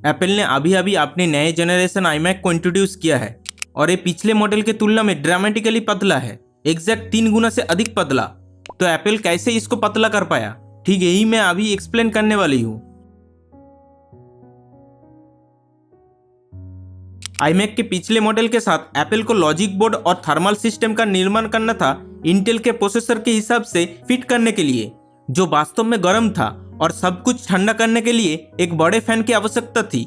Apple ने अभी अभी अपने नए जनरेशन iMac को इंट्रोड्यूस किया है और ये पिछले मॉडल के तुलना में ड्रामेटिकली पतला है, एग्जैक्ट 3 गुना से अधिक पतला। तो एप्पल कैसे इसको पतला कर पाया, ठीक यही मैं अभी एक्सप्लेन करने वाली हूँ। iMac के पिछले मॉडल के साथ एप्पल को लॉजिक बोर्ड और थर्मल सिस्टम का निर्माण करना था इंटेल के प्रोसेसर के हिसाब से फिट करने के लिए, जो वास्तव में गर्म था और सब कुछ ठंडा करने के लिए एक बड़े फैन की आवश्यकता थी।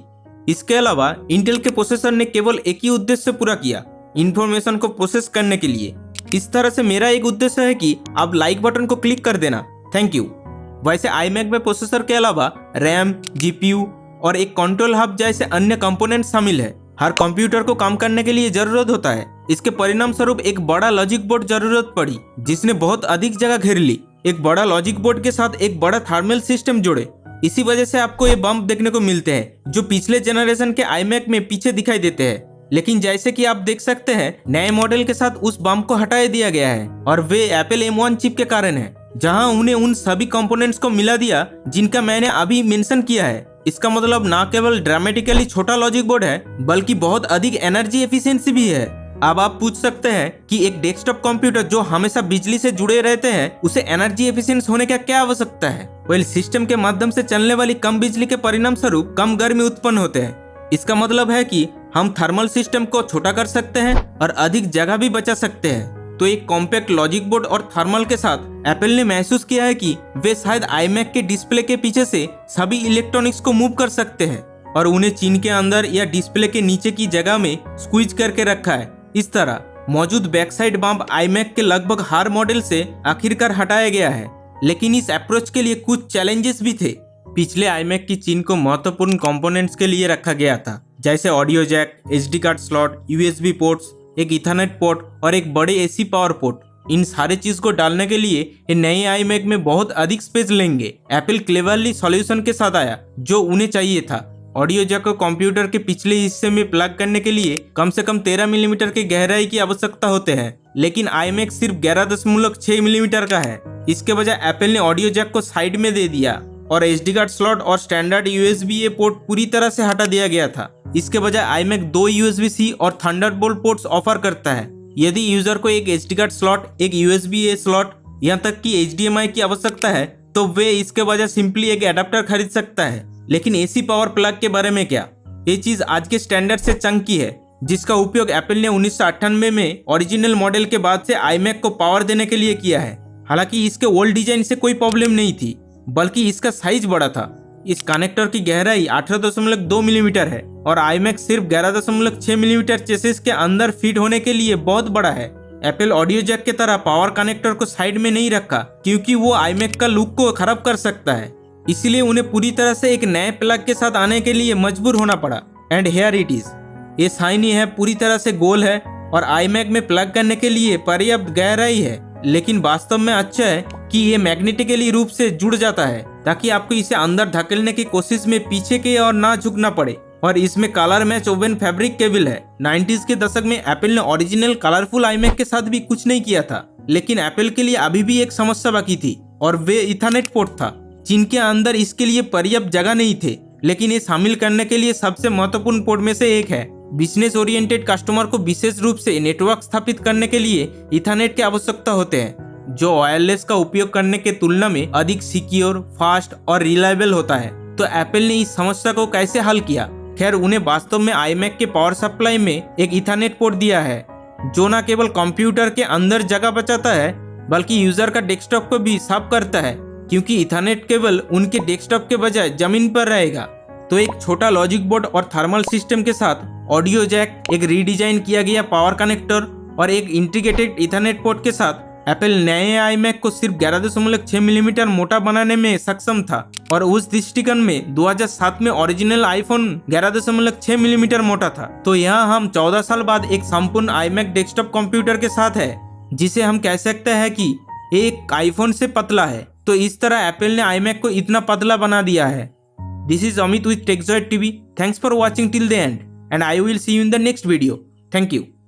इसके अलावा इंटेल के प्रोसेसर ने केवल एक ही उद्देश्य पूरा किया, इंफॉर्मेशन को प्रोसेस करने के लिए। इस तरह से मेरा एक उद्देश्य है कि आप लाइक बटन को क्लिक कर देना, थैंक यू। वैसे iMac में प्रोसेसर के अलावा रैम, जीपीयू और एक कंट्रोल हब जैसे अन्य कंपोनेंट शामिल है। हर कंप्यूटर को काम करने के लिए जरूरत होता है। इसके परिणाम स्वरूप एक बड़ा लॉजिक बोर्ड जरूरत पड़ी, जिसने बहुत अधिक जगह घेर ली। एक बड़ा लॉजिक बोर्ड के साथ एक बड़ा थर्मल सिस्टम जोड़े। इसी वजह से आपको ये बम्प देखने को मिलते हैं जो पिछले जनरेशन के iMac में पीछे दिखाई देते हैं। लेकिन जैसे कि आप देख सकते हैं, नए मॉडल के साथ उस बम्प को हटा दिया गया है और वे एप्पल M1 चिप के कारण है, जहां उन्हें उन सभी कंपोनेंट्स को मिला दिया जिनका मैंने अभी मेंशन किया है। इसका मतलब ना केवल ड्रामेटिकली छोटा लॉजिक बोर्ड है, बल्कि बहुत अधिक एनर्जी एफिशिएंसी भी है। अब आप पूछ सकते हैं कि एक डेस्कटॉप कंप्यूटर जो हमेशा बिजली से जुड़े रहते हैं, उसे एनर्जी एफिशिएंट होने का क्या आवश्यकता है? वेल, सिस्टम के माध्यम से चलने वाली कम बिजली के परिणाम स्वरूप कम गर्मी उत्पन्न होते हैं। इसका मतलब है कि हम थर्मल सिस्टम को छोटा कर सकते हैं और अधिक जगह भी बचा सकते हैं। तो एक कॉम्पैक्ट लॉजिक बोर्ड और थर्मल के साथ एप्पल ने महसूस किया है कि वे शायद iMac के डिस्प्ले के पीछे से सभी इलेक्ट्रॉनिक्स को मूव कर सकते हैं और उन्हें चिन के अंदर या डिस्प्ले के नीचे की जगह में स्क्वीज करके रखा है। इस तरह मौजूद बैक साइड बम्प iMac के लगभग हर मॉडल से आखिरकार हटाया गया है। लेकिन इस अप्रोच के लिए कुछ चैलेंजेस भी थे। पिछले iMac की चिन को महत्वपूर्ण कंपोनेंट्स के लिए रखा गया था, जैसे audio jack, SD card slot, USB ports, एक इथरनेट पोर्ट और एक बड़े AC पावर पोर्ट। इन सारे चीज को डालने के लिए ये नए iMac में बहुत अधिक स्पेस लेंगे। एप्पल क्लेवरली सॉल्यूशन के साथ आया जो उन्हें चाहिए था। ऑडियो जैक को कंप्यूटर के पिछले हिस्से में प्लग करने के लिए कम से कम 13 मिलीमीटर की गहराई की आवश्यकता होते हैं, लेकिन iMac सिर्फ 11.6 मिलीमीटर का है। इसके बजाय एप्पल ने ऑडियो जैक को साइड में दे दिया और SD कार्ड स्लॉट और स्टैंडर्ड USB-A पोर्ट पूरी तरह से हटा दिया गया था। इसके बजाय iMac 2 USB-C और थंडरबोल्ट पोर्ट्स ऑफर करता है। यदि यूजर को एक SD कार्ड स्लॉट, एक USB-A स्लॉट, यहाँ तक कि HDMI की आवश्यकता है, तो वे इसके बजाय सिंपली एक एडाप्टर खरीद सकता है। लेकिन AC पावर प्लग के बारे में क्या? ये चीज आज के स्टैंडर्ड से चंकी है, जिसका उपयोग एप्पल ने 1998 में ओरिजिनल मॉडल के बाद से iMac को पावर देने के लिए किया है। हालांकि इसके ओल्ड डिजाइन से कोई प्रॉब्लम नहीं थी, बल्कि इसका साइज बड़ा था। इस कनेक्टर की गहराई 18.2 मिलीमीटर है और iMac सिर्फ 11.6 मिलीमीटर चेसिस के अंदर फिट होने के लिए बहुत बड़ा है। एप्पल ऑडियो जैक की तरह पावर कनेक्टर को साइड में नहीं रखा, क्योंकि वो iMac का लुक को खराब कर सकता है। इसलिए उन्हें पूरी तरह से एक नए प्लग के साथ आने के लिए मजबूर होना पड़ा। And here it is. ये शाइनी है, पूरी तरह से गोल है और iMac में प्लग करने के लिए पर्याप्त गहराई है। लेकिन वास्तव में अच्छा है कि ये मैग्नेटिकली रूप से जुड़ जाता है, ताकि आपको इसे अंदर धकेलने की कोशिश में पीछे के और ना झुकना पड़े। और इसमें colour match oven fabric cable है। 90s के दशक में एप्पल ने ओरिजिनल कलरफुल iMac के साथ भी कुछ नहीं किया था, लेकिन एप्पल के लिए अभी भी एक समस्या बाकी थी और वे इथरनेट पोर्ट था, जिनके अंदर इसके लिए पर्याप्त जगह नहीं थे। लेकिन ये शामिल करने के लिए सबसे महत्वपूर्ण पोर्ट में से एक है। बिजनेस ओरिएंटेड कस्टमर को विशेष रूप से नेटवर्क स्थापित करने के लिए इथरनेट की आवश्यकता होते हैं, जो वायरलेस का उपयोग करने के तुलना में अधिक सिक्योर, फास्ट और रिलायबल होता है। तो एप्पल ने इस समस्या को कैसे हल किया? खैर, उन्हें वास्तव में iMac के पावर सप्लाई में एक इथरनेट पोर्ट दिया है, जो न केवल कंप्यूटर के अंदर जगह बचाता है, बल्कि यूजर का डेस्कटॉप को भी साफ करता है, क्योंकि इथरनेट केबल उनके डेस्कटॉप के बजाय जमीन पर रहेगा। तो एक छोटा लॉजिक बोर्ड और थर्मल सिस्टम के साथ ऑडियो जैक, एक रीडिजाइन किया गया पावर कनेक्टर और एक इंटीग्रेटेड इथरनेट पोर्ट के साथ एप्पल नए iMac को सिर्फ 11.6 मिलीमीटर मोटा बनाने में सक्षम था। और उस दृष्टिकोण में 2007 में ओरिजिनल आईफोन 11.6 मिलीमीटर मोटा था। तो यहाँ हम 14 साल बाद एक संपूर्ण iMac डेस्कटॉप कंप्यूटर के साथ है, जिसे हम कह सकते हैं कि एक आईफोन से पतला है। तो इस तरह एप्पल ने iMac को इतना पतला बना दिया है। This is Amit with TechZoid TV. Thanks for watching till the end, and I will see you in the next video. Thank you.